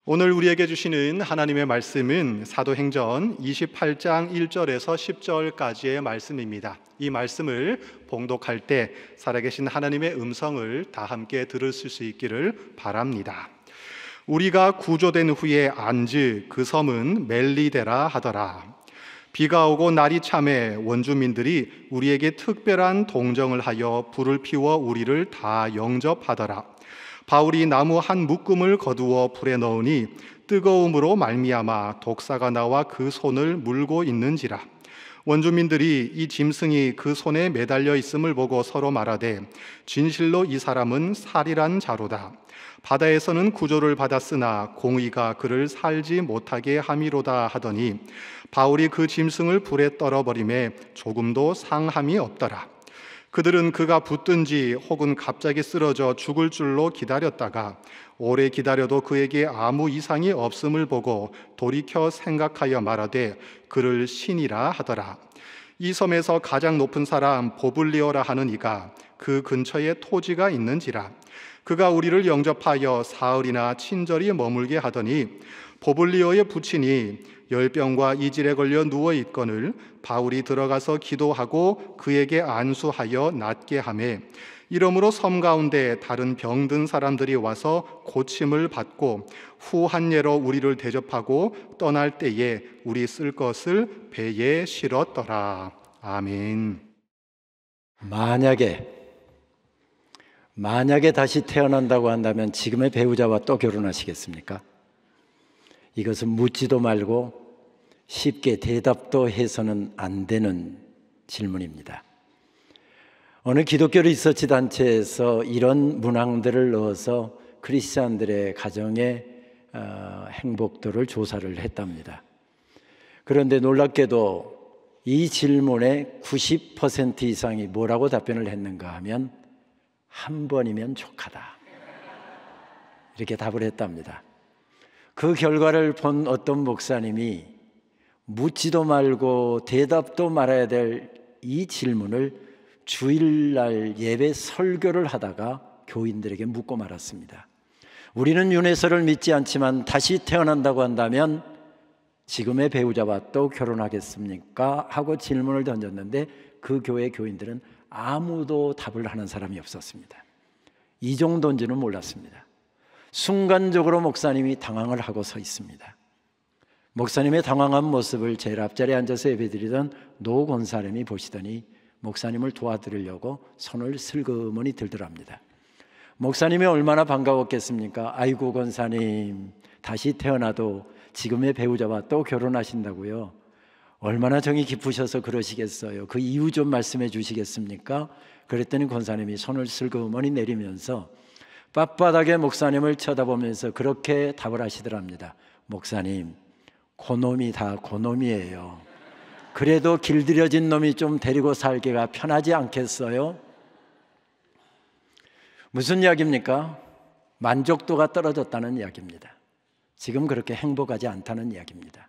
오늘 우리에게 주시는 하나님의 말씀은 사도행전 28장 1절에서 10절까지의 말씀입니다. 이 말씀을 봉독할 때 살아계신 하나님의 음성을 다 함께 들으실 수 있기를 바랍니다. 우리가 구조된 후에 안즈 그 섬은 멜리데라 하더라. 비가 오고 날이 참해 원주민들이 우리에게 특별한 동정을 하여 불을 피워 우리를 다 영접하더라. 바울이 나무 한 묶음을 거두어 불에 넣으니 뜨거움으로 말미암아 독사가 나와 그 손을 물고 있는지라. 원주민들이 이 짐승이 그 손에 매달려 있음을 보고 서로 말하되 진실로 이 사람은 살인한 자로다. 바다에서는 구조를 받았으나 공의가 그를 살지 못하게 함이로다 하더니 바울이 그 짐승을 불에 떨어버림에 조금도 상함이 없더라. 그들은 그가 붙든지 혹은 갑자기 쓰러져 죽을 줄로 기다렸다가 오래 기다려도 그에게 아무 이상이 없음을 보고 돌이켜 생각하여 말하되 그를 신이라 하더라. 이 섬에서 가장 높은 사람 보블리오라 하는 이가 그 근처에 토지가 있는지라. 그가 우리를 영접하여 사흘이나 친절히 머물게 하더니 보블리오의 부친이 열병과 이질에 걸려 누워있거늘 바울이 들어가서 기도하고 그에게 안수하여 낫게 하매 이러므로 섬 가운데 다른 병든 사람들이 와서 고침을 받고 후 한 예로 우리를 대접하고 떠날 때에 우리 쓸 것을 배에 실었더라. 아멘. 만약에 다시 태어난다고 한다면 지금의 배우자와 또 결혼하시겠습니까? 이것은 묻지도 말고 쉽게 대답도 해서는 안 되는 질문입니다. 어느 기독교 리서치 단체에서 이런 문항들을 넣어서 크리스찬들의 가정의 행복도를 조사를 했답니다. 그런데 놀랍게도 이 질문의 90% 이상이 뭐라고 답변을 했는가 하면 한 번이면 족하다, 이렇게 답을 했답니다. 그 결과를 본 어떤 목사님이 묻지도 말고 대답도 말아야 될 이 질문을 주일날 예배 설교를 하다가 교인들에게 묻고 말았습니다. 우리는 윤회설을 믿지 않지만 다시 태어난다고 한다면 지금의 배우자와 또 결혼하겠습니까? 하고 질문을 던졌는데 그 교회 교인들은 아무도 답을 하는 사람이 없었습니다. 이 정도인지는 몰랐습니다. 순간적으로 목사님이 당황을 하고 서 있습니다. 목사님의 당황한 모습을 제일 앞자리에 앉아서 예배드리던 노 권사님이 보시더니 목사님을 도와드리려고 손을 슬그머니 들더랍니다. 목사님이 얼마나 반가웠겠습니까? 아이고 권사님, 다시 태어나도 지금의 배우자와 또 결혼하신다고요? 얼마나 정이 깊으셔서 그러시겠어요? 그 이유 좀 말씀해 주시겠습니까? 그랬더니 권사님이 손을 슬그머니 내리면서 빳빳하게 목사님을 쳐다보면서 그렇게 답을 하시더랍니다. 목사님, 고놈이 다 고놈이에요. 그래도 길들여진 놈이 좀 데리고 살기가 편하지 않겠어요? 무슨 이야기입니까? 만족도가 떨어졌다는 이야기입니다. 지금 그렇게 행복하지 않다는 이야기입니다.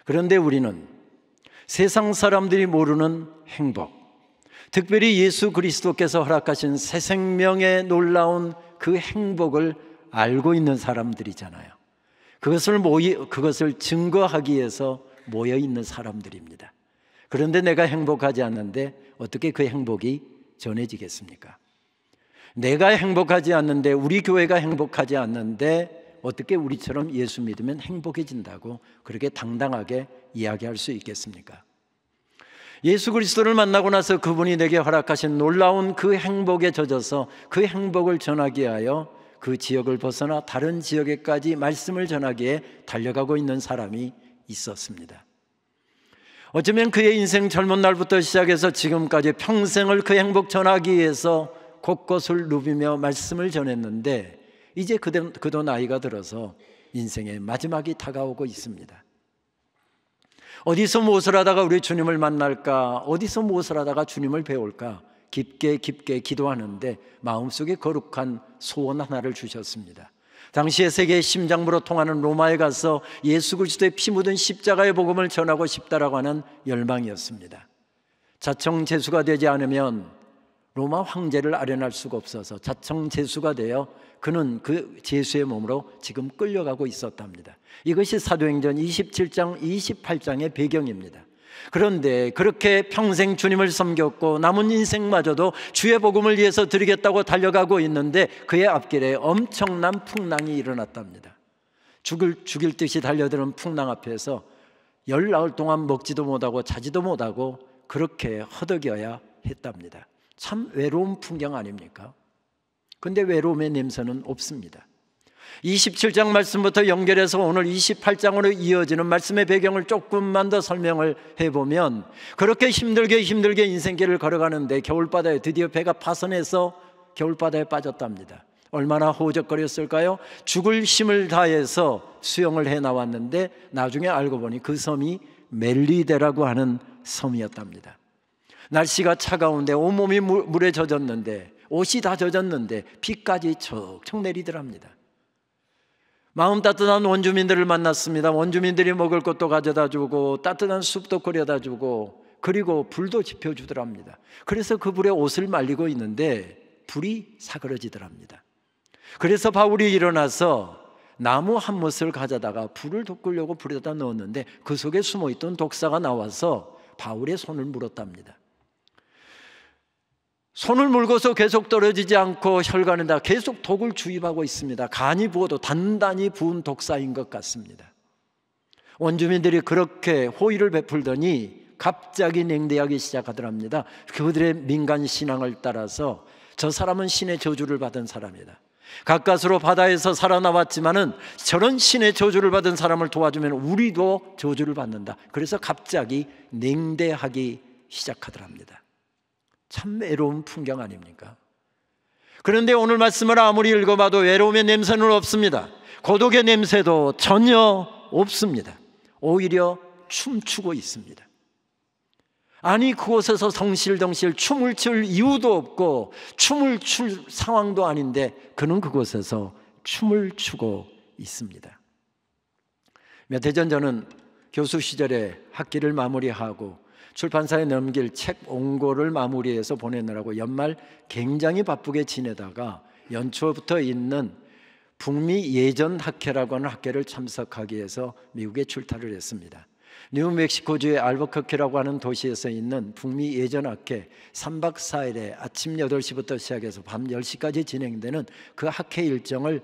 그런데 우리는 세상 사람들이 모르는 행복, 특별히 예수 그리스도께서 허락하신 새 생명의 놀라운 그 행복을 알고 있는 사람들이잖아요. 그것을 증거하기 위해서 모여 있는 사람들입니다. 그런데 내가 행복하지 않는데 어떻게 그 행복이 전해지겠습니까? 내가 행복하지 않는데, 우리 교회가 행복하지 않는데 어떻게 우리처럼 예수 믿으면 행복해진다고 그렇게 당당하게 이야기할 수 있겠습니까? 예수 그리스도를 만나고 나서 그분이 내게 허락하신 놀라운 그 행복에 젖어서 그 행복을 전하기 위하여 그 지역을 벗어나 다른 지역에까지 말씀을 전하기에 달려가고 있는 사람이 있었습니다. 어쩌면 그의 인생 젊은 날부터 시작해서 지금까지 평생을 그 행복 전하기 위해서 곳곳을 누비며 말씀을 전했는데 이제 그도 나이가 들어서 인생의 마지막이 다가오고 있습니다. 어디서 무엇을 하다가 우리 주님을 만날까? 어디서 무엇을 하다가 주님을 배울까? 깊게 기도하는데 마음속에 거룩한 소원 하나를 주셨습니다. 당시에 세계의 심장부로 통하는 로마에 가서 예수 그리스도의 피 묻은 십자가의 복음을 전하고 싶다라고 하는 열망이었습니다. 자청재수가 되지 않으면 로마 황제를 아련할 수가 없어서 자청제수가 되어 그는 그 제수의 몸으로 지금 끌려가고 있었답니다. 이것이 사도행전 27장 28장의 배경입니다. 그런데 그렇게 평생 주님을 섬겼고 남은 인생마저도 주의 복음을 위해서 드리겠다고 달려가고 있는데 그의 앞길에 엄청난 풍랑이 일어났답니다. 죽일 듯이 달려드는 풍랑 앞에서 열나흘 동안 먹지도 못하고 자지도 못하고 그렇게 허덕여야 했답니다. 참 외로운 풍경 아닙니까? 근데 외로움의 냄새는 없습니다. 27장 말씀부터 연결해서 오늘 28장으로 이어지는 말씀의 배경을 조금만 더 설명을 해보면 그렇게 힘들게 인생길을 걸어가는데 겨울바다에 드디어 배가 파선해서 겨울바다에 빠졌답니다. 얼마나 호적거렸을까요? 죽을 힘을 다해서 수영을 해 나왔는데 나중에 알고 보니 그 섬이 멜리데라고 하는 섬이었답니다. 날씨가 차가운데 온몸이 물에 젖었는데 옷이 다 젖었는데 비까지 척척 내리더랍니다. 마음 따뜻한 원주민들을 만났습니다. 원주민들이 먹을 것도 가져다 주고 따뜻한 숲도 끓여다 주고 그리고 불도 지펴주더랍니다. 그래서 그 불에 옷을 말리고 있는데 불이 사그러지더랍니다. 그래서 바울이 일어나서 나무 한 못을 가져다가 불을 돋구려고 불에다 넣었는데 그 속에 숨어있던 독사가 나와서 바울의 손을 물었답니다. 손을 물고서 계속 떨어지지 않고 혈관에다 계속 독을 주입하고 있습니다. 간이 부어도 단단히 부은 독사인 것 같습니다. 원주민들이 그렇게 호의를 베풀더니 갑자기 냉대하기 시작하더랍니다. 그들의 민간 신앙을 따라서 저 사람은 신의 저주를 받은 사람이다. 가까스로 바다에서 살아나왔지만은 저런 신의 저주를 받은 사람을 도와주면 우리도 저주를 받는다. 그래서 갑자기 냉대하기 시작하더랍니다. 참 외로운 풍경 아닙니까? 그런데 오늘 말씀을 아무리 읽어봐도 외로움의 냄새는 없습니다. 고독의 냄새도 전혀 없습니다. 오히려 춤추고 있습니다. 아니 그곳에서 덩실덩실 춤을 출 이유도 없고 춤을 출 상황도 아닌데 그는 그곳에서 춤을 추고 있습니다. 몇 해 전 저는 교수 시절에 학기를 마무리하고 출판사에 넘길 책 원고를 마무리해서 보내느라고 연말 굉장히 바쁘게 지내다가 연초부터 있는 북미 예전학회라고 하는 학회를 참석하기 위해서 미국에 출타를 했습니다. 뉴멕시코주의 알버커키라고 하는 도시에서 있는 북미 예전학회 3박 4일에 아침 8시부터 시작해서 밤 10시까지 진행되는 그 학회 일정을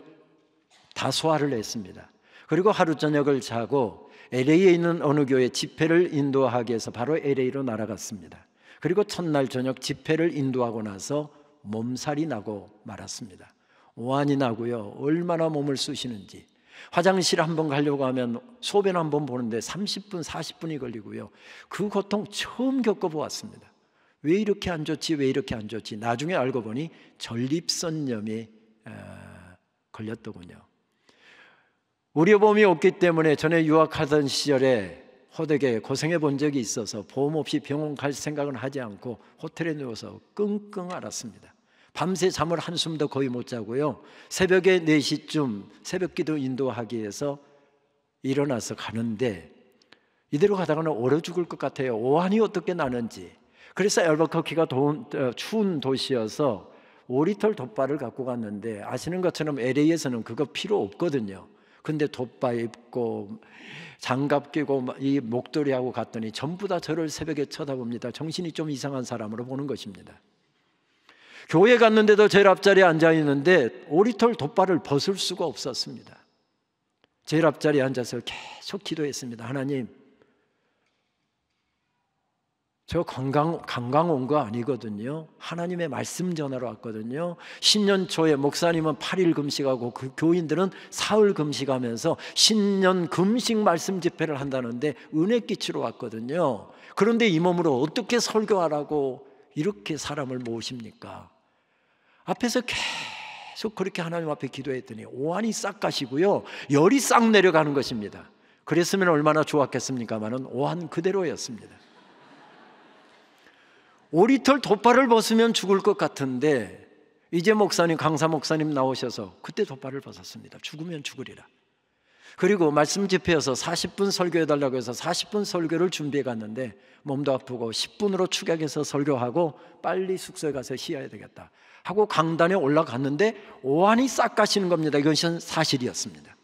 다 소화를 했습니다. 그리고 하루 저녁을 자고 LA에 있는 어느 교회 집회를 인도하기 위해서 바로 LA로 날아갔습니다. 그리고 첫날 저녁 집회를 인도하고 나서 몸살이 나고 말았습니다. 오한이 나고요. 얼마나 몸을 쑤시는지. 화장실 한번 가려고 하면 소변 한번 보는데 30분, 40분이 걸리고요. 그 고통 처음 겪어보았습니다. 왜 이렇게 안 좋지? 왜 이렇게 안 좋지? 나중에 알고 보니 전립선염에 걸렸더군요. 의료보험이 없기 때문에 전에 유학하던 시절에 호되게 고생해 본 적이 있어서 보험 없이 병원 갈 생각은 하지 않고 호텔에 누워서 끙끙 앓았습니다. 밤새 잠을 한숨도 거의 못 자고요. 새벽에 4시쯤 새벽기도 인도하기 위해서 일어나서 가는데 이대로 가다가는 얼어 죽을 것 같아요. 오한이 어떻게 나는지. 그래서 알버커키가 추운 도시여서 5리터 돗바를 갖고 갔는데 아시는 것처럼 LA에서는 그거 필요 없거든요. 근데 돗바 입고 장갑 끼고 이 목도리하고 갔더니 전부 다 저를 새벽에 쳐다봅니다. 정신이 좀 이상한 사람으로 보는 것입니다. 교회 갔는데도 제일 앞자리에 앉아 있는데 5리터 돗바를 벗을 수가 없었습니다. 제일 앞자리에 앉아서 계속 기도했습니다. 하나님, 저 관광 온 거 아니거든요. 하나님의 말씀 전하러 왔거든요. 신년 초에 목사님은 8일 금식하고 그 교인들은 사흘 금식하면서 신년 금식 말씀 집회를 한다는데 은혜 끼치러 왔거든요. 그런데 이 몸으로 어떻게 설교하라고 이렇게 사람을 모십니까? 앞에서 계속 그렇게 하나님 앞에 기도했더니 오한이 싹 가시고요. 열이 싹 내려가는 것입니다. 그랬으면 얼마나 좋았겠습니까마는 오한 그대로였습니다. 5리터 돗바를 벗으면 죽을 것 같은데 이제 목사님, 강사 목사님 나오셔서 그때 돗바를 벗었습니다. 죽으면 죽으리라. 그리고 말씀 집회에서 40분 설교해달라고 해서 40분 설교를 준비해 갔는데 몸도 아프고 10분으로 축약해서 설교하고 빨리 숙소에 가서 쉬어야 되겠다 하고 강단에 올라갔는데 오한이 싹 가시는 겁니다. 이것은 사실이었습니다.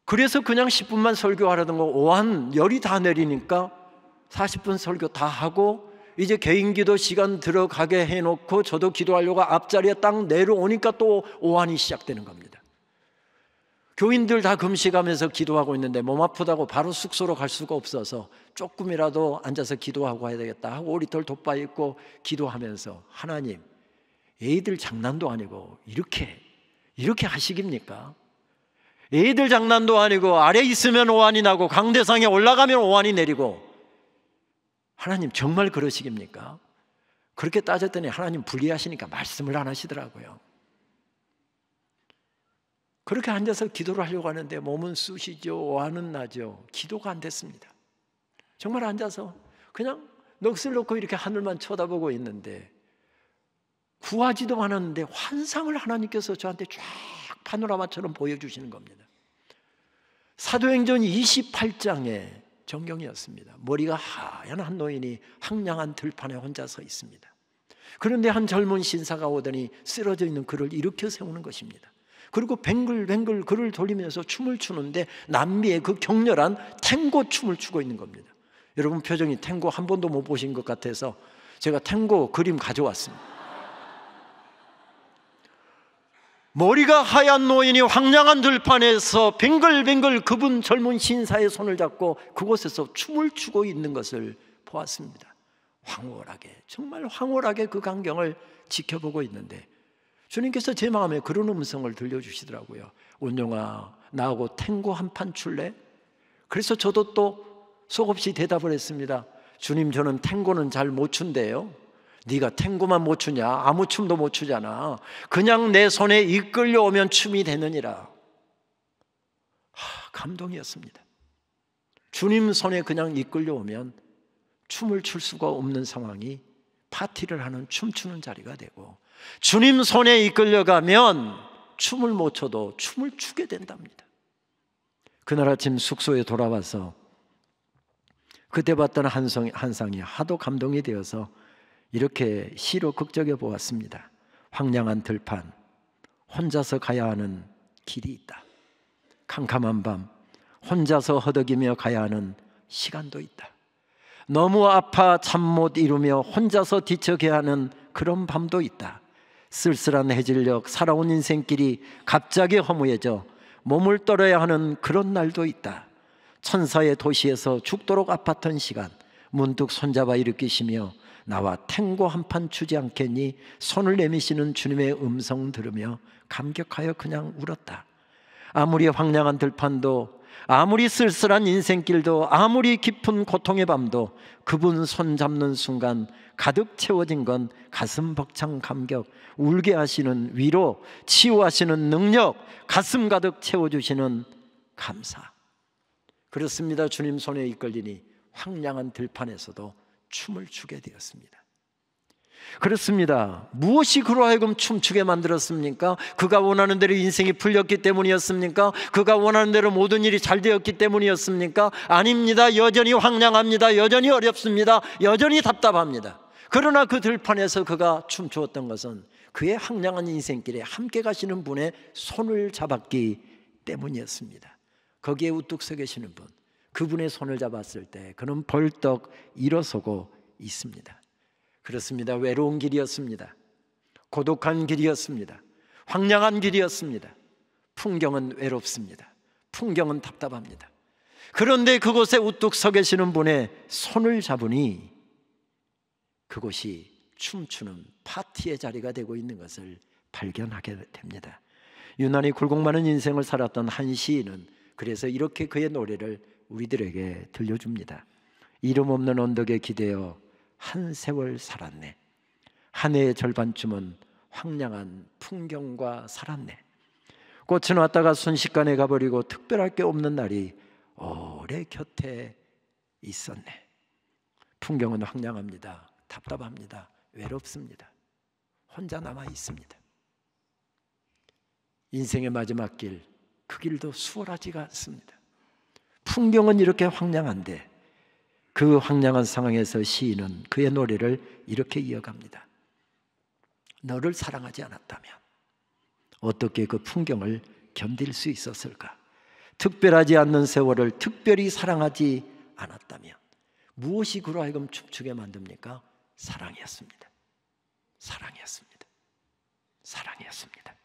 그래서 그냥 10분만 설교하려던 거 오한 열이 다 내리니까 40분 설교 다 하고 이제 개인 기도 시간 들어가게 해놓고 저도 기도하려고 앞자리에 딱 내려오니까 또 오한이 시작되는 겁니다. 교인들 다 금식하면서 기도하고 있는데 몸 아프다고 바로 숙소로 갈 수가 없어서 조금이라도 앉아서 기도하고 해야 되겠다 하고 오리털 돋바 입고 기도하면서 하나님, 애들 장난도 아니고 이렇게 하시깁니까? 애들 장난도 아니고 아래 있으면 오한이 나고 강대상에 올라가면 오한이 내리고 하나님 정말 그러시깁니까? 그렇게 따졌더니 하나님 불리하시니까 말씀을 안 하시더라고요. 그렇게 앉아서 기도를 하려고 하는데 몸은 쑤시죠, 오한은 나죠. 기도가 안 됐습니다. 정말 앉아서 그냥 넋을 놓고 이렇게 하늘만 쳐다보고 있는데 구하지도 않았는데 환상을 하나님께서 저한테 쫙 파노라마처럼 보여주시는 겁니다. 사도행전 28장의 전경이었습니다. 머리가 하얀 한 노인이 황량한 들판에 혼자 서 있습니다. 그런데 한 젊은 신사가 오더니 쓰러져 있는 그를 일으켜 세우는 것입니다. 그리고 뱅글뱅글 그를 돌리면서 춤을 추는데 남미의 그 격렬한 탱고 춤을 추고 있는 겁니다. 여러분 표정이 탱고 한 번도 못 보신 것 같아서 제가 탱고 그림 가져왔습니다. 머리가 하얀 노인이 황량한 들판에서 뱅글뱅글 그분 젊은 신사의 손을 잡고 그곳에서 춤을 추고 있는 것을 보았습니다. 황홀하게, 정말 황홀하게 그 광경을 지켜보고 있는데 주님께서 제 마음에 그런 음성을 들려주시더라고요. 온영아, 나하고 탱고 한 판 출래? 그래서 저도 또 속없이 대답을 했습니다. 주님, 저는 탱고는 잘 못 춘대요. 네가 탱고만 못 추냐? 아무 춤도 못 추잖아. 그냥 내 손에 이끌려 오면 춤이 되느니라. 감동이었습니다. 주님 손에 그냥 이끌려 오면 춤을 출 수가 없는 상황이 파티를 하는 춤추는 자리가 되고, 주님 손에 이끌려가면 춤을 못 춰도 춤을 추게 된답니다. 그날 아침 숙소에 돌아와서 그때 봤던 한상이 하도 감동이 되어서 이렇게 시로 극적해 보았습니다. 황량한 들판, 혼자서 가야 하는 길이 있다. 캄캄한 밤, 혼자서 허덕이며 가야 하는 시간도 있다. 너무 아파 잠 못 이루며 혼자서 뒤척여야 하는 그런 밤도 있다. 쓸쓸한 해질녘 살아온 인생길이 갑자기 허무해져 몸을 떨어야 하는 그런 날도 있다. 천사의 도시에서 죽도록 아팠던 시간, 문득 손잡아 일으키시며 나와 탱고 한 판 추지 않겠니? 손을 내미시는 주님의 음성 들으며 감격하여 그냥 울었다. 아무리 황량한 들판도, 아무리 쓸쓸한 인생길도, 아무리 깊은 고통의 밤도 그분 손 잡는 순간 가득 채워진 건 가슴 벅찬 감격, 울게 하시는 위로, 치유하시는 능력, 가슴 가득 채워주시는 감사. 그렇습니다. 주님 손에 이끌리니 황량한 들판에서도 춤을 추게 되었습니다. 그렇습니다. 무엇이 그로 하여금 춤추게 만들었습니까? 그가 원하는 대로 인생이 풀렸기 때문이었습니까? 그가 원하는 대로 모든 일이 잘 되었기 때문이었습니까? 아닙니다. 여전히 황량합니다. 여전히 어렵습니다. 여전히 답답합니다. 그러나 그 들판에서 그가 춤추었던 것은 그의 황량한 인생길에 함께 가시는 분의 손을 잡았기 때문이었습니다. 거기에 우뚝 서 계시는 분, 그분의 손을 잡았을 때 그는 벌떡 일어서고 있습니다. 그렇습니다. 외로운 길이었습니다. 고독한 길이었습니다. 황량한 길이었습니다. 풍경은 외롭습니다. 풍경은 답답합니다. 그런데 그곳에 우뚝 서 계시는 분의 손을 잡으니 그곳이 춤추는 파티의 자리가 되고 있는 것을 발견하게 됩니다. 유난히 굴곡 많은 인생을 살았던 한 시인은 그래서 이렇게 그의 노래를 우리들에게 들려줍니다. 이름 없는 언덕에 기대어 한 세월 살았네. 한 해의 절반쯤은 황량한 풍경과 살았네. 꽃은 왔다가 순식간에 가버리고 특별할 게 없는 날이 오래 곁에 있었네. 풍경은 황량합니다. 답답합니다. 외롭습니다. 혼자 남아 있습니다. 인생의 마지막 길, 그 길도 수월하지가 않습니다. 풍경은 이렇게 황량한데 그 황량한 상황에서 시인은 그의 노래를 이렇게 이어갑니다. 너를 사랑하지 않았다면 어떻게 그 풍경을 견딜 수 있었을까? 특별하지 않는 세월을 특별히 사랑하지 않았다면 무엇이 그로 하여금 춤추게 만듭니까? 사랑이었습니다. 사랑이었습니다. 사랑이었습니다.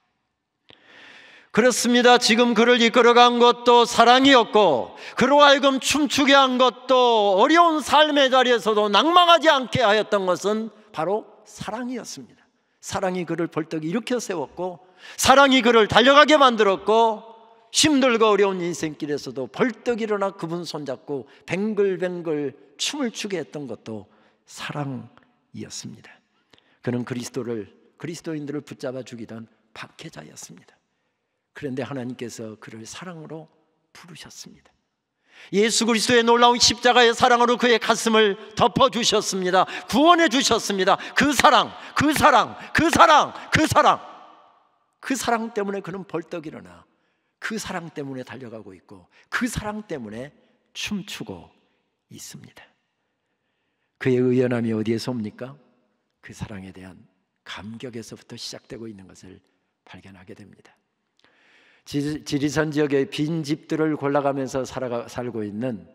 그렇습니다. 지금 그를 이끌어간 것도 사랑이었고 그로 하여금 춤추게 한 것도 어려운 삶의 자리에서도 낭망하지 않게 하였던 것은 바로 사랑이었습니다. 사랑이 그를 벌떡 일으켜 세웠고 사랑이 그를 달려가게 만들었고 힘들고 어려운 인생길에서도 벌떡 일어나 그분 손잡고 뱅글뱅글 춤을 추게 했던 것도 사랑이었습니다. 그는 그리스도인들을 붙잡아 죽이던 박해자였습니다. 그런데 하나님께서 그를 사랑으로 부르셨습니다. 예수 그리스도의 놀라운 십자가의 사랑으로 그의 가슴을 덮어주셨습니다. 구원해 주셨습니다. 그 사랑 때문에 그는 벌떡 일어나 그 사랑 때문에 달려가고 있고 그 사랑 때문에 춤추고 있습니다. 그의 의연함이 어디에서 옵니까? 그 사랑에 대한 감격에서부터 시작되고 있는 것을 발견하게 됩니다. 지리산 지역의 빈 집들을 골라가면서 살고 있는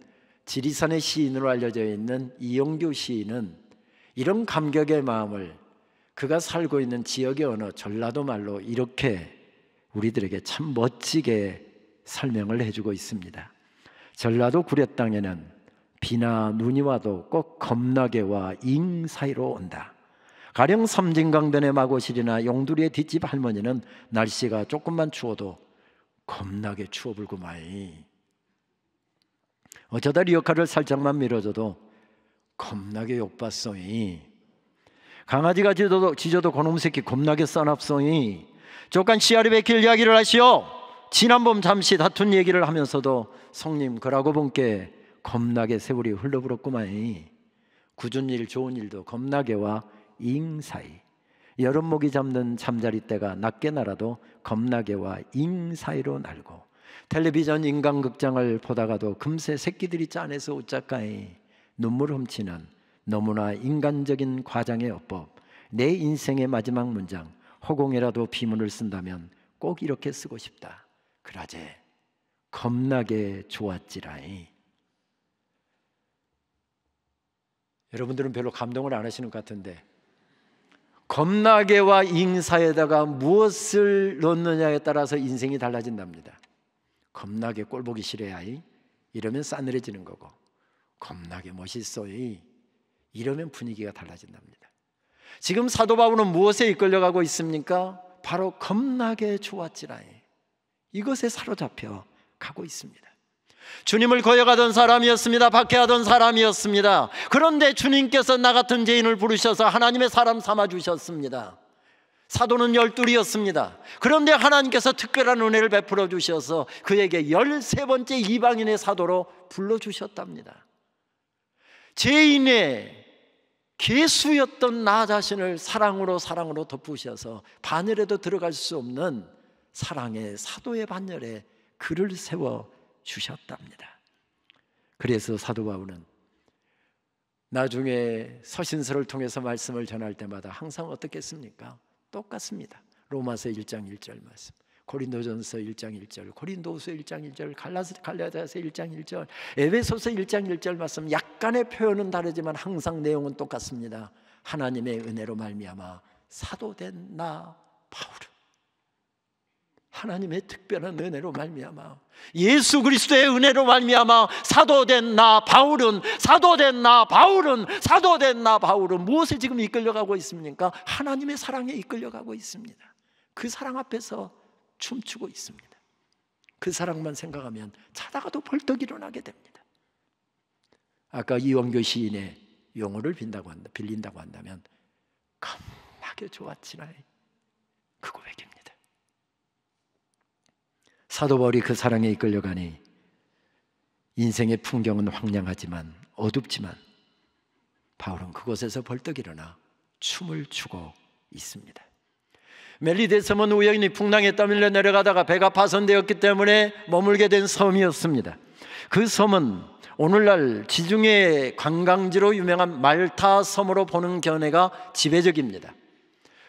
지리산의 시인으로 알려져 있는 이용규 시인은 이런 감격의 마음을 그가 살고 있는 지역의 언어 전라도 말로 이렇게 우리들에게 참 멋지게 설명을 해주고 있습니다. 전라도 구례 땅에는 비나 눈이 와도 꼭 겁나게와 잉 사이로 온다. 가령 섬진강변의 마고실이나 용두리의 뒷집 할머니는 날씨가 조금만 추워도 겁나게 추워 불구마이. 어쩌다 리어카를 살짝만 밀어줘도 겁나게 욕봤소이. 강아지가 짖어도 그놈 새끼 겁나게 싸납소이. 조간 씨알이 베길 이야기를 하시오. 지난밤 잠시 다툰 얘기를 하면서도 성님 그라고 본께 겁나게 세월이 흘러불었구마이. 굳은 일 좋은 일도 겁나게와 잉사이. 여름 모기 잡는 잠자리 때가 낮게 날아도 겁나게와 잉사이로 날고 텔레비전 인간극장을 보다가도 금세 새끼들이 짠해서 웃자까이. 눈물 훔치는 너무나 인간적인 과장의 어법. 내 인생의 마지막 문장 허공에라도 비문을 쓴다면 꼭 이렇게 쓰고 싶다. 그라제 겁나게 좋았지라이. 여러분들은 별로 감동을 안 하시는 것 같은데 겁나게와 잉사에다가 무엇을 넣느냐에 따라서 인생이 달라진답니다. 겁나게 꼴보기 싫어야이 이러면 싸늘해지는 거고 겁나게 멋있어이 이러면 분위기가 달라진답니다. 지금 사도 바울은 무엇에 이끌려가고 있습니까? 바로 겁나게 좋았지라이 이것에 사로잡혀 가고 있습니다. 주님을 거역하던 사람이었습니다. 박해하던 사람이었습니다. 그런데 주님께서 나 같은 죄인을 부르셔서 하나님의 사람 삼아 주셨습니다. 사도는 12이었습니다. 그런데 하나님께서 특별한 은혜를 베풀어 주셔서 그에게 13번째 이방인의 사도로 불러주셨답니다. 죄인의 괴수였던 나 자신을 사랑으로 덮으셔서 바늘에도 들어갈 수 없는 사랑의 사도의 반열에 그를 세워 주셨답니다. 그래서 사도 바울은 나중에 서신서를 통해서 말씀을 전할 때마다 항상 어떻겠습니까? 똑같습니다. 로마서 1장 1절 말씀, 고린도전서 1장 1절, 고린도후서 1장 1절, 갈라디아서 1장 1절, 에베소서 1장 1절 말씀. 약간의 표현은 다르지만 항상 내용은 똑같습니다. 하나님의 은혜로 말미암아 사도된 나 바울은, 하나님의 특별한 은혜로 말미암아, 예수 그리스도의 은혜로 말미암아 사도된 나 바울은 무엇에 지금 이끌려가고 있습니까? 하나님의 사랑에 이끌려가고 있습니다. 그 사랑 앞에서 춤추고 있습니다. 그 사랑만 생각하면 자다가도 벌떡 일어나게 됩니다. 아까 이원교 시인의 용어를 빌린다고 한다면 겁나게 좋았지나이 그 고백입니다. 사도 바울이 그 사랑에 이끌려가니 인생의 풍경은 황량하지만 어둡지만 바울은 그곳에서 벌떡 일어나 춤을 추고 있습니다. 멜리데 섬은 우연히 풍랑에 떠밀려 내려가다가 배가 파손되었기 때문에 머물게 된 섬이었습니다. 그 섬은 오늘날 지중해 관광지로 유명한 말타 섬으로 보는 견해가 지배적입니다.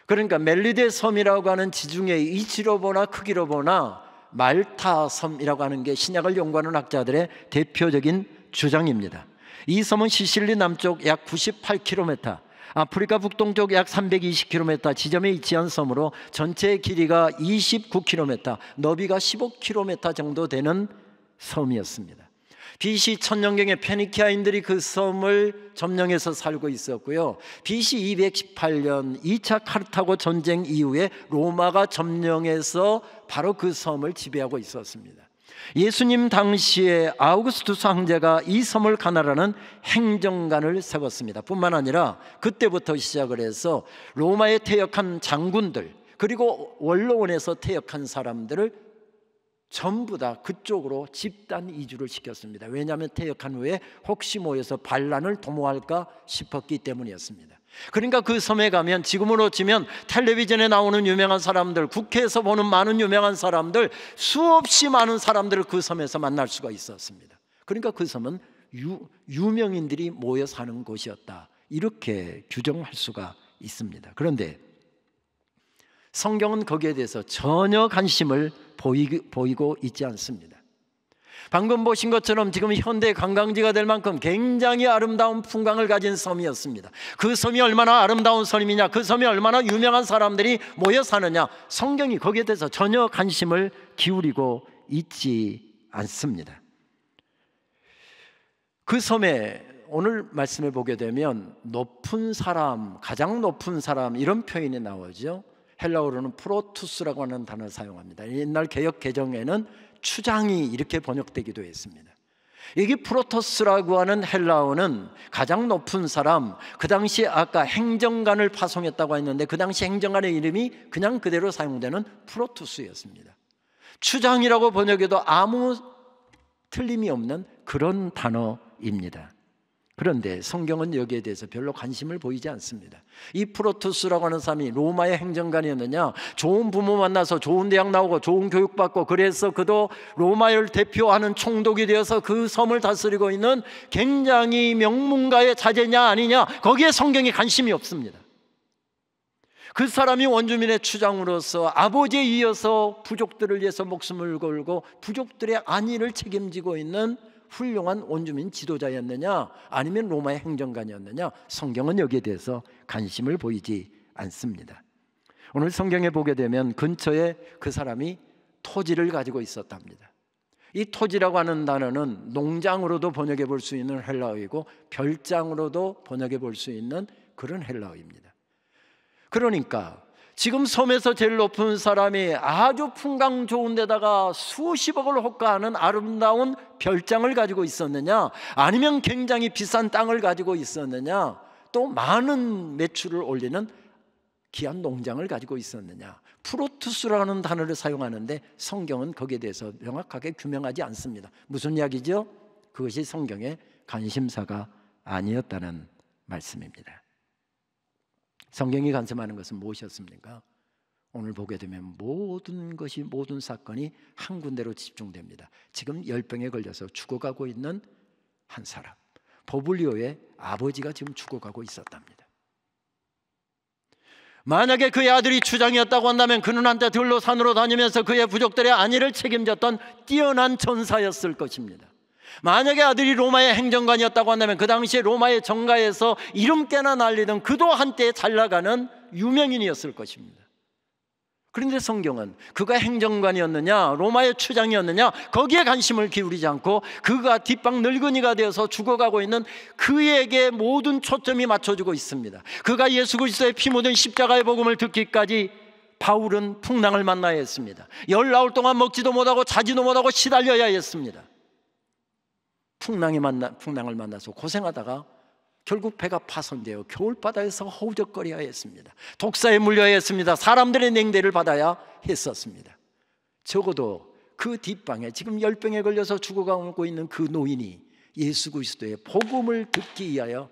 그러니까 멜리데 섬이라고 하는 지중해의 이치로 보나 크기로 보나 말타 섬이라고 하는 게 신약을 연구하는 학자들의 대표적인 주장입니다. 이 섬은 시실리 남쪽 약 98km, 아프리카 북동쪽 약 320km 지점에 위치한 섬으로 전체 길이가 29km, 너비가 15km 정도 되는 섬이었습니다. BC 천년경에 페니키아인들이 그 섬을 점령해서 살고 있었고요. BC 218년 2차 카르타고 전쟁 이후에 로마가 점령해서 바로 그 섬을 지배하고 있었습니다. 예수님 당시에 아우구스투스 황제가 이 섬을 가나라는 행정관을 세웠습니다. 뿐만 아니라 그때부터 시작을 해서 로마에 퇴역한 장군들, 그리고 원로원에서 퇴역한 사람들을 전부 다 그쪽으로 집단 이주를 시켰습니다. 왜냐하면 퇴역한 후에 혹시 모여서 반란을 도모할까 싶었기 때문이었습니다. 그러니까 그 섬에 가면 지금으로 치면 텔레비전에 나오는 유명한 사람들, 국회에서 보는 많은 유명한 사람들, 수없이 많은 사람들을 그 섬에서 만날 수가 있었습니다. 그러니까 그 섬은 유명인들이 모여 사는 곳이었다, 이렇게 규정할 수가 있습니다. 그런데 성경은 거기에 대해서 전혀 관심을 보이고 있지 않습니다. 방금 보신 것처럼 지금 현대 관광지가 될 만큼 굉장히 아름다운 풍광을 가진 섬이었습니다. 그 섬이 얼마나 아름다운 섬이냐, 그 섬이 얼마나 유명한 사람들이 모여 사느냐, 성경이 거기에 대해서 전혀 관심을 기울이고 있지 않습니다. 그 섬에 오늘 말씀해 보게 되면 높은 사람, 가장 높은 사람, 이런 표현이 나오죠. 헬라어로는 프로투스라고 하는 단어를 사용합니다. 옛날 개역 개정에는 추장이 이렇게 번역되기도 했습니다. 이게 프로토스라고 하는 헬라어는 가장 높은 사람, 그 당시 아까 행정관을 파송했다고 했는데 그 당시 행정관의 이름이 그냥 그대로 사용되는 프로투스였습니다. 추장이라고 번역해도 아무 틀림이 없는 그런 단어입니다. 그런데 성경은 여기에 대해서 별로 관심을 보이지 않습니다. 이 프로투스라고 하는 사람이 로마의 행정관이었느냐, 좋은 부모 만나서 좋은 대학 나오고 좋은 교육 받고 그래서 그도 로마를 대표하는 총독이 되어서 그 섬을 다스리고 있는 굉장히 명문가의 자제냐 아니냐, 거기에 성경이 관심이 없습니다. 그 사람이 원주민의 추장으로서 아버지에 이어서 부족들을 위해서 목숨을 걸고 부족들의 안위를 책임지고 있는 훌륭한 원주민 지도자였느냐, 아니면 로마의 행정관이었느냐, 성경은 여기에 대해서 관심을 보이지 않습니다. 오늘 성경에 보게 되면 근처에 그 사람이 토지를 가지고 있었답니다. 이 토지라고 하는 단어는 농장으로도 번역해 볼 수 있는 헬라어이고 별장으로도 번역해 볼 수 있는 그런 헬라어입니다. 그러니까 지금 섬에서 제일 높은 사람이 아주 풍광 좋은 데다가 수십억을 호가하는 아름다운 별장을 가지고 있었느냐, 아니면 굉장히 비싼 땅을 가지고 있었느냐, 또 많은 매출을 올리는 귀한 농장을 가지고 있었느냐, 프로투스라는 단어를 사용하는데 성경은 거기에 대해서 명확하게 규명하지 않습니다. 무슨 이야기죠? 그것이 성경의 관심사가 아니었다는 말씀입니다. 성경이 관심하는 것은 무엇이었습니까? 오늘 보게 되면 모든 것이, 모든 사건이 한 군데로 집중됩니다. 지금 열병에 걸려서 죽어가고 있는 한 사람, 보블리오의 아버지가 지금 죽어가고 있었답니다. 만약에 그의 아들이 추장이었다고 한다면 그는 한때 들로 산으로 다니면서 그의 부족들의 안위를 책임졌던 뛰어난 전사였을 것입니다. 만약에 아들이 로마의 행정관이었다고 한다면 그 당시에 로마의 정가에서 이름께나 날리던 그도 한때 잘 나가는 유명인이었을 것입니다. 그런데 성경은 그가 행정관이었느냐 로마의 추장이었느냐 거기에 관심을 기울이지 않고 그가 뒷방 늙은이가 되어서 죽어가고 있는 그에게 모든 초점이 맞춰지고 있습니다. 그가 예수 그리스도의 피 묻은 십자가의 복음을 듣기까지 바울은 풍랑을 만나야 했습니다. 19 동안 먹지도 못하고 자지도 못하고 시달려야 했습니다. 풍랑을 만나서 고생하다가 결국 배가 파손되어 겨울바다에서 허우적거려야 했습니다. 독사에 물려야 했습니다. 사람들의 냉대를 받아야 했었습니다. 적어도 그 뒷방에 지금 열병에 걸려서 죽어가고 있는 그 노인이 예수 그리스도의 복음을 듣기 위하여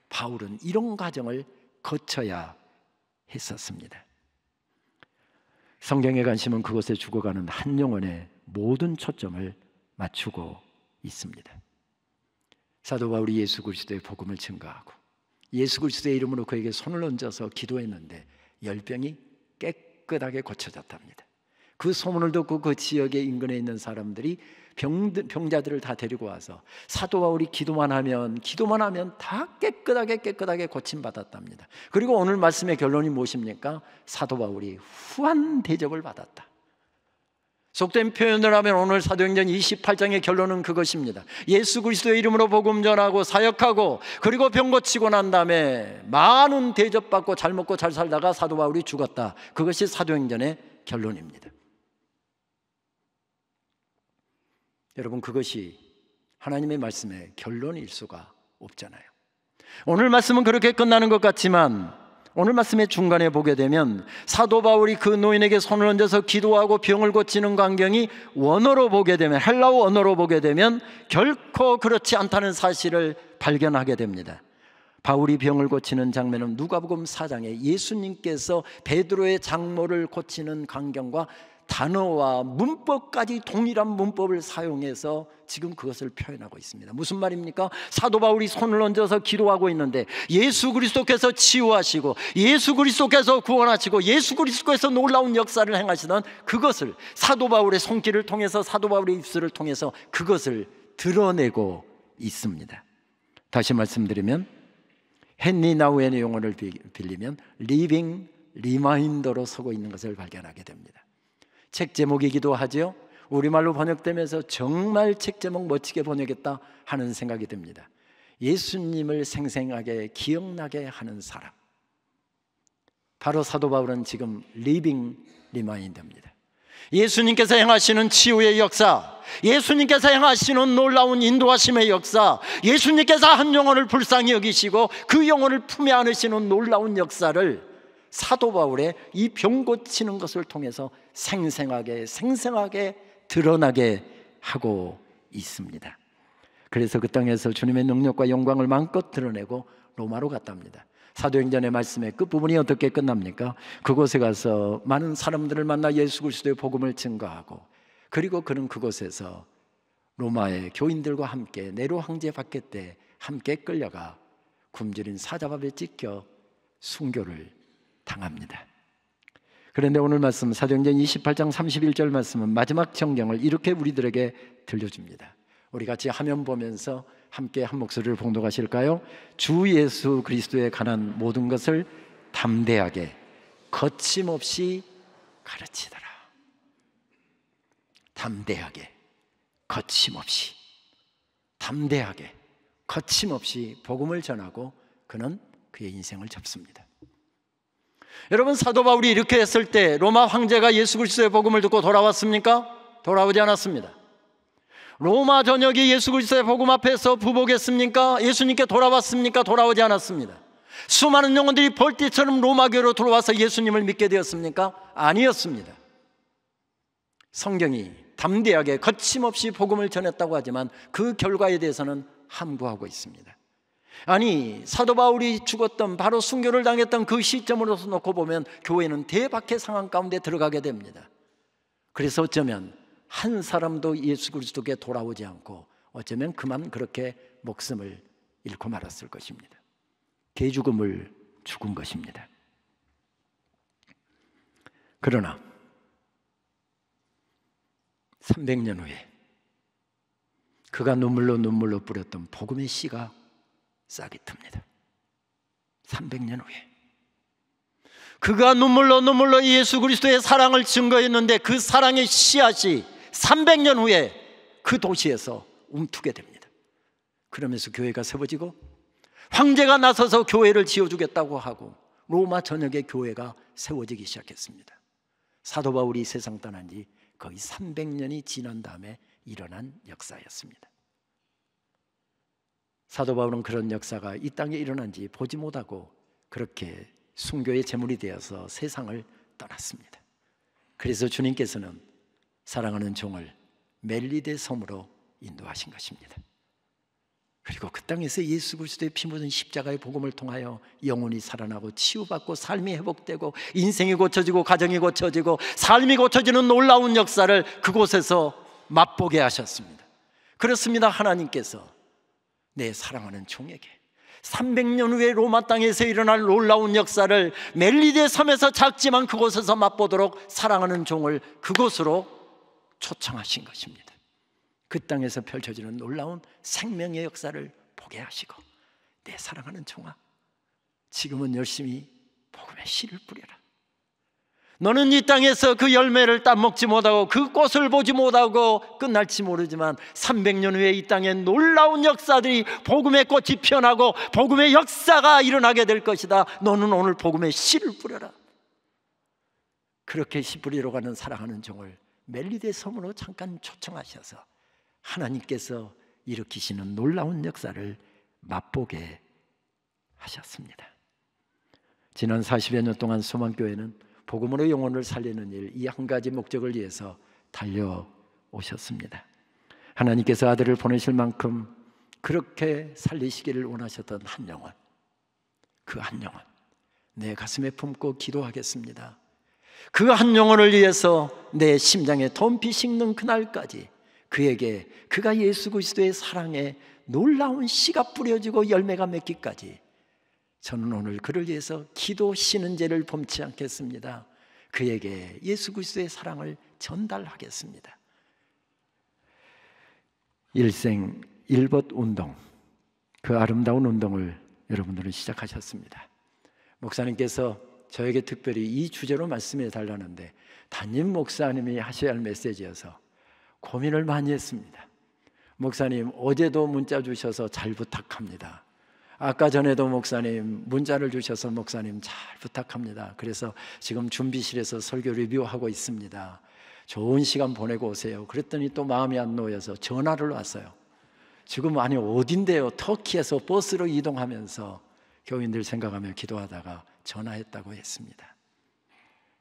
바울은 이런 과정을 거쳐야 했었습니다. 성경의 관심은 그곳에 죽어가는 한 영혼의 모든 초점을 맞추고 있습니다. 사도 바울이 예수 그리스도의 복음을 증거하고 예수 그리스도의 이름으로 그에게 손을 얹어서 기도했는데 열병이 깨끗하게 고쳐졌답니다. 그 소문을 듣고 그 지역의 인근에 있는 사람들이 병자들을 다 데리고 와서 사도 바울이 기도만 하면 다 깨끗하게 고침받았답니다. 그리고 오늘 말씀의 결론이 무엇입니까? 사도 바울이 후한 대접을 받았다. 속된 표현을 하면 오늘 사도행전 28장의 결론은 그것입니다. 예수 그리스도의 이름으로 복음 전하고 사역하고 그리고 병 고치고 난 다음에 많은 대접받고 잘 먹고 잘 살다가 사도 바울이 죽었다. 그것이 사도행전의 결론입니다. 여러분, 그것이 하나님의 말씀의 결론일 수가 없잖아요. 오늘 말씀은 그렇게 끝나는 것 같지만 오늘 말씀의 중간에 보게 되면 사도 바울이 그 노인에게 손을 얹어서 기도하고 병을 고치는 광경이 원어로 보게 되면, 헬라어 원어로 보게 되면 결코 그렇지 않다는 사실을 발견하게 됩니다. 바울이 병을 고치는 장면은 누가복음 4장에 예수님께서 베드로의 장모를 고치는 광경과 단어와 문법까지 동일한 문법을 사용해서 지금 그것을 표현하고 있습니다. 무슨 말입니까? 사도 바울이 손을 얹어서 기도하고 있는데 예수 그리스도께서 치유하시고 예수 그리스도께서 구원하시고 예수 그리스도께서 놀라운 역사를 행하시던 그것을 사도 바울의 손길을 통해서, 사도 바울의 입술을 통해서 그것을 드러내고 있습니다. 다시 말씀드리면 헨리 나우엔의 용어를 빌리면 리빙 리마인더로 서고 있는 것을 발견하게 됩니다. 책 제목이기도 하죠. 우리말로 번역되면서 정말 책 제목 멋지게 번역했다 하는 생각이 듭니다. 예수님을 생생하게 기억나게 하는 사람. 바로 사도 바울은 지금 리빙 리마인더입니다. 예수님께서 행하시는 치유의 역사, 예수님께서 행하시는 놀라운 인도하심의 역사, 예수님께서 한 영혼을 불쌍히 여기시고 그 영혼을 품에 안으시는 놀라운 역사를 사도 바울의 이 병 고치는 것을 통해서 생생하게 드러나게 하고 있습니다. 그래서 그 땅에서 주님의 능력과 영광을 마음껏 드러내고 로마로 갔답니다. 사도행전의 말씀의 끝부분이 어떻게 끝납니까? 그곳에 가서 많은 사람들을 만나 예수 그리스도의 복음을 증거하고 그리고 그는 그곳에서 로마의 교인들과 함께 네로 황제 밖에 때 함께 끌려가 굶주린 사자밥에 찢겨 순교를 당합니다. 그런데 오늘 말씀 사도행전 28장 31절 말씀은 마지막 정경을 이렇게 우리들에게 들려줍니다. 우리 같이 화면 보면서 함께 한 목소리를 봉독하실까요? 주 예수 그리스도에 관한 모든 것을 담대하게 거침없이 가르치더라. 담대하게 거침없이, 담대하게 거침없이 복음을 전하고 그는 그의 인생을 접습니다. 여러분, 사도 바울이 이렇게 했을 때 로마 황제가 예수 그리스도의 복음을 듣고 돌아왔습니까? 돌아오지 않았습니다. 로마 전역이 예수 그리스도의 복음 앞에서 부복했습니까? 예수님께 돌아왔습니까? 돌아오지 않았습니다. 수많은 영혼들이 벌떼처럼 로마교로 들어와서 예수님을 믿게 되었습니까? 아니었습니다. 성경이 담대하게 거침없이 복음을 전했다고 하지만 그 결과에 대해서는 함구하고 있습니다. 아니, 사도 바울이 죽었던, 바로 순교를 당했던 그 시점으로서 놓고 보면 교회는 대박의 상황 가운데 들어가게 됩니다. 그래서 어쩌면 한 사람도 예수 그리스도께 돌아오지 않고 어쩌면 그만 그렇게 목숨을 잃고 말았을 것입니다. 개죽음을 죽은 것입니다. 그러나 300년 후에 그가 눈물로 뿌렸던 복음의 씨가 싹이 틉니다. 300년 후에 그가 눈물로 예수 그리스도의 사랑을 증거했는데 그 사랑의 씨앗이 300년 후에 그 도시에서 움트게 됩니다. 그러면서 교회가 세워지고 황제가 나서서 교회를 지어주겠다고 하고 로마 전역의 교회가 세워지기 시작했습니다. 사도 바울이 세상 떠난 지 거의 300년이 지난 다음에 일어난 역사였습니다. 사도 바울은 그런 역사가 이 땅에 일어난지 보지 못하고 그렇게 순교의 제물이 되어서 세상을 떠났습니다. 그래서 주님께서는 사랑하는 종을 멜리데 섬으로 인도하신 것입니다. 그리고 그 땅에서 예수 그리스도의 피 묻은 십자가의 복음을 통하여 영혼이 살아나고 치유받고 삶이 회복되고 인생이 고쳐지고 가정이 고쳐지고 삶이 고쳐지는 놀라운 역사를 그곳에서 맛보게 하셨습니다. 그렇습니다. 하나님께서 내 사랑하는 종에게 300년 후에 로마 땅에서 일어날 놀라운 역사를 멜리데 섬에서 작지만 그곳에서 맛보도록 사랑하는 종을 그곳으로 초청하신 것입니다. 그 땅에서 펼쳐지는 놀라운 생명의 역사를 보게 하시고, 내 사랑하는 종아, 지금은 열심히 복음의 씨를 뿌려라. 너는 이 땅에서 그 열매를 따먹지 못하고 그 꽃을 보지 못하고 끝날지 모르지만 300년 후에 이 땅에 놀라운 역사들이, 복음의 꽃이 피어나고 복음의 역사가 일어나게 될 것이다. 너는 오늘 복음의 씨를 뿌려라. 그렇게 씨 뿌리러 가는 사랑하는 종을 멜리데 섬으로 잠깐 초청하셔서 하나님께서 일으키시는 놀라운 역사를 맛보게 하셨습니다. 지난 40여 년 동안 소망교회는 복음으로 영혼을 살리는 일, 이 한 가지 목적을 위해서 달려오셨습니다. 하나님께서 아들을 보내실 만큼 그렇게 살리시기를 원하셨던 한 영혼, 그 한 영혼 내 가슴에 품고 기도하겠습니다. 그 한 영혼을 위해서 내 심장에 덤피 식는 그날까지 그에게 그가 예수 그리스도의 사랑에 놀라운 씨가 뿌려지고 열매가 맺기까지 저는 오늘 그를 위해서 기도 쉬는 죄를 범치 않겠습니다. 그에게 예수 그리스도의 사랑을 전달하겠습니다. 일생 일벗 운동, 그 아름다운 운동을 여러분들은 시작하셨습니다. 목사님께서 저에게 특별히 이 주제로 말씀해 달라는데 담임 목사님이 하셔야 할 메시지여서 고민을 많이 했습니다. 목사님, 어제도 문자 주셔서 잘 부탁합니다. 아까 전에도 목사님 문자를 주셔서 목사님 잘 부탁합니다. 그래서 지금 준비실에서 설교 리뷰하고 있습니다. 좋은 시간 보내고 오세요. 그랬더니 또 마음이 안 놓여서 전화를 왔어요. 지금 아니 어딘데요? 터키에서 버스로 이동하면서 교인들 생각하며 기도하다가 전화했다고 했습니다.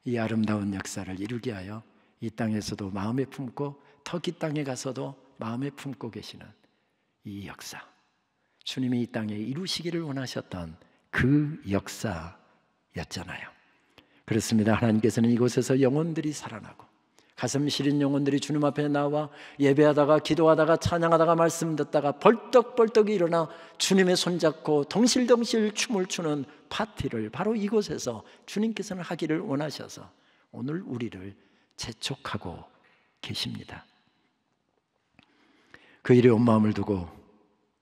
이 아름다운 역사를 이루게 하여 이 땅에서도 마음에 품고 터키 땅에 가서도 마음에 품고 계시는 이 역사, 주님이 이 땅에 이루시기를 원하셨던 그 역사였잖아요. 그렇습니다. 하나님께서는 이곳에서 영혼들이 살아나고 가슴 시린 영혼들이 주님 앞에 나와 예배하다가 기도하다가 찬양하다가 말씀 듣다가 벌떡벌떡 일어나 주님의 손잡고 덩실덩실 춤을 추는 파티를 바로 이곳에서 주님께서는 하기를 원하셔서 오늘 우리를 재촉하고 계십니다. 그 일에 온 마음을 두고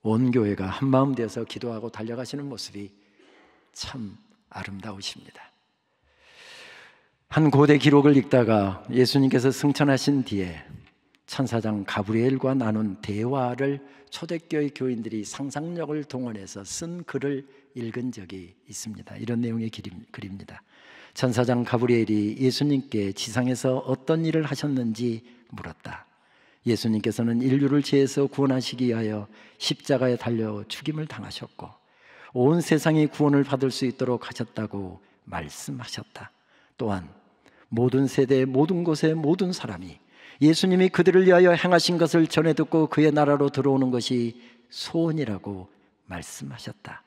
온 교회가 한 마음 되어서 기도하고 달려가시는 모습이 참 아름다우십니다. 한 고대 기록을 읽다가 예수님께서 승천하신 뒤에 천사장 가브리엘과 나눈 대화를 초대교회 교인들이 상상력을 동원해서 쓴 글을 읽은 적이 있습니다. 이런 내용의 글입니다. 천사장 가브리엘이 예수님께 지상에서 어떤 일을 하셨는지 물었다. 예수님께서는 인류를 죄에서 구원하시기 위하여 십자가에 달려 죽임을 당하셨고 온 세상이 구원을 받을 수 있도록 하셨다고 말씀하셨다. 또한 모든 세대 모든 곳의 모든 사람이 예수님이 그들을 위하여 행하신 것을 전해 듣고 그의 나라로 들어오는 것이 소원이라고 말씀하셨다.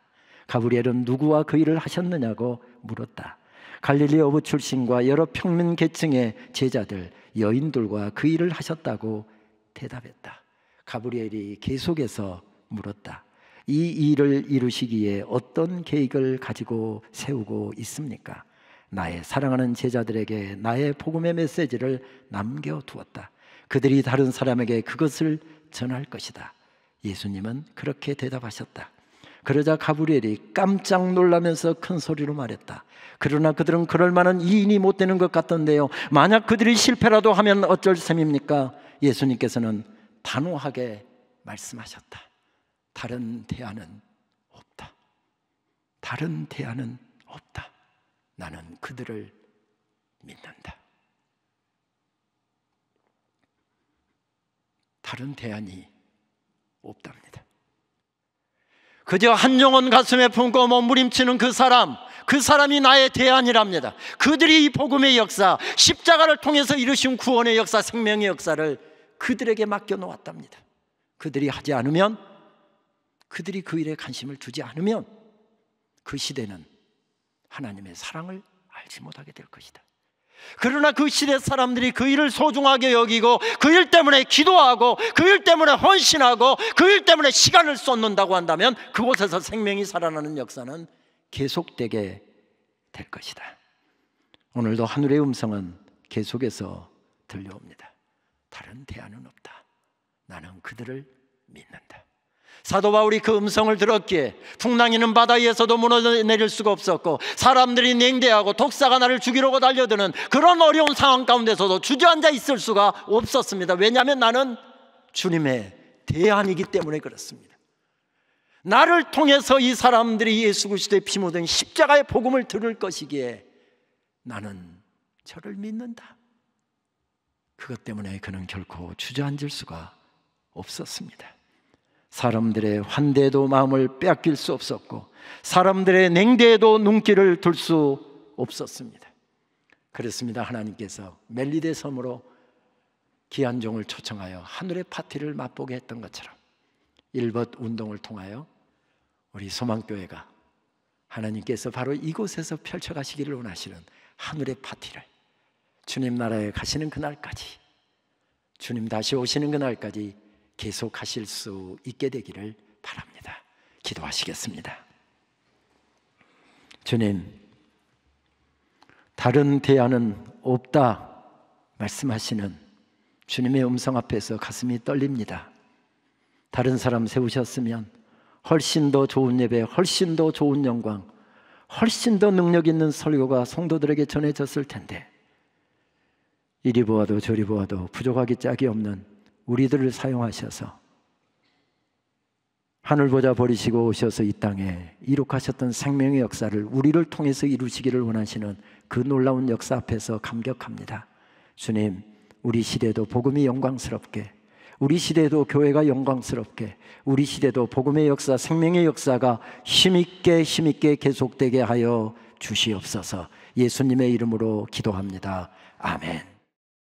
가브리엘은 누구와 그 일을 하셨느냐고 물었다. 갈릴리 어부 출신과 여러 평민 계층의 제자들 여인들과 그 일을 하셨다고 대답했다. 가브리엘이 계속해서 물었다. 이 일을 이루시기에 어떤 계획을 가지고 세우고 있습니까? 나의 사랑하는 제자들에게 나의 복음의 메시지를 남겨두었다. 그들이 다른 사람에게 그것을 전할 것이다. 예수님은 그렇게 대답하셨다. 그러자 가브리엘이 깜짝 놀라면서 큰 소리로 말했다. 그러나 그들은 그럴 만한 이인이 못 되는 것 같던데요. 만약 그들이 실패라도 하면 어쩔 셈입니까? 예수님께서는 단호하게 말씀하셨다. 다른 대안은 없다. 다른 대안은 없다. 나는 그들을 믿는다. 다른 대안이 없답니다. 그저 한 영혼 가슴에 품고 몸부림치는 그 사람이 나의 대안이랍니다. 그들이 이 복음의 역사, 십자가를 통해서 이루신 구원의 역사, 생명의 역사를 그들에게 맡겨놓았답니다. 그들이 하지 않으면 그들이 그 일에 관심을 두지 않으면 그 시대는 하나님의 사랑을 알지 못하게 될 것이다. 그러나 그 시대 사람들이 그 일을 소중하게 여기고 그 일 때문에 기도하고 그 일 때문에 헌신하고 그 일 때문에 시간을 쏟는다고 한다면 그곳에서 생명이 살아나는 역사는 계속되게 될 것이다. 오늘도 하늘의 음성은 계속해서 들려옵니다. 다른 대안은 없다. 나는 그들을 믿는다. 사도 바울이 그 음성을 들었기에 풍랑이는 바다 위에서도 무너내릴 수가 없었고 사람들이 냉대하고 독사가 나를 죽이려고 달려드는 그런 어려운 상황 가운데서도 주저앉아 있을 수가 없었습니다. 왜냐하면 나는 주님의 대안이기 때문에 그렇습니다. 나를 통해서 이 사람들이 예수 그리스도의 피 묻은 십자가의 복음을 들을 것이기에 나는 저를 믿는다. 그것 때문에 그는 결코 주저앉을 수가 없었습니다. 사람들의 환대에도 마음을 빼앗길 수 없었고 사람들의 냉대에도 눈길을 둘 수 없었습니다. 그렇습니다. 하나님께서 멜리데 섬으로 귀한 종을 초청하여 하늘의 파티를 맛보게 했던 것처럼 일벗 운동을 통하여 우리 소망교회가 하나님께서 바로 이곳에서 펼쳐가시기를 원하시는 하늘의 파티를 주님 나라에 가시는 그날까지, 주님 다시 오시는 그날까지 계속하실 수 있게 되기를 바랍니다. 기도하시겠습니다. 주님, 다른 대안은 없다 말씀하시는 주님의 음성 앞에서 가슴이 떨립니다. 다른 사람 세우셨으면 훨씬 더 좋은 예배, 훨씬 더 좋은 영광, 훨씬 더 능력 있는 설교가 성도들에게 전해졌을 텐데 이리 보아도 저리 보아도 부족하기 짝이 없는 우리들을 사용하셔서 하늘 보자 버리시고 오셔서 이 땅에 이룩하셨던 생명의 역사를 우리를 통해서 이루시기를 원하시는 그 놀라운 역사 앞에서 감격합니다. 주님, 우리 시대도 복음이 영광스럽게, 우리 시대도 교회가 영광스럽게, 우리 시대도 복음의 역사, 생명의 역사가 힘있게 계속되게 하여 주시옵소서. 예수님의 이름으로 기도합니다. 아멘.